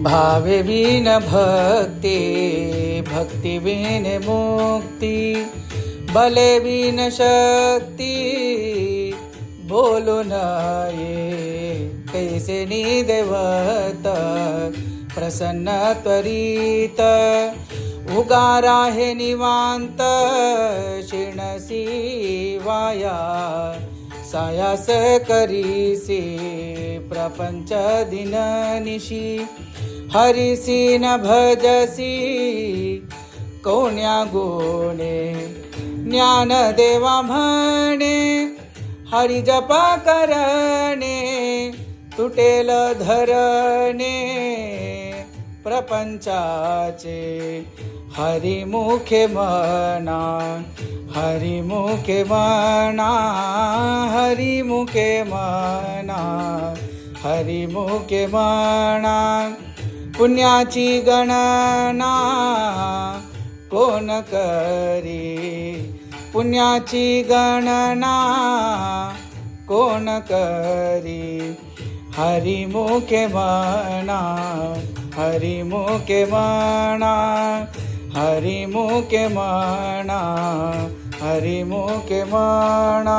Bhave win भक्ति, भक्ति win मुक्ति, बले विन शक्ति, बोलू नये कैसे निदेवत, प्रसन्न त्वरित, उगारा हे निवांत, शिणसी वाया, सायास करीसी, प्रपंच दिन निशी, हरिसी न भजसी, कोण्या गुणे, ज्ञान देवा म्हणे, हरि जपा करणे, तुटेल धरणे, प्रपंचाचे हरिमुखे म्हणा, हरिमुखे म्हणा, हरिमुखे म्हणा, हरिमुखे म्हणा, पुण्याची गणना कोण करी, पुण्याची गणना कोण करी, हरिमुखे म्हणा, हरिमुखे म्हणा, हरिमुखे म्हणा, हरिमुखे म्हणा.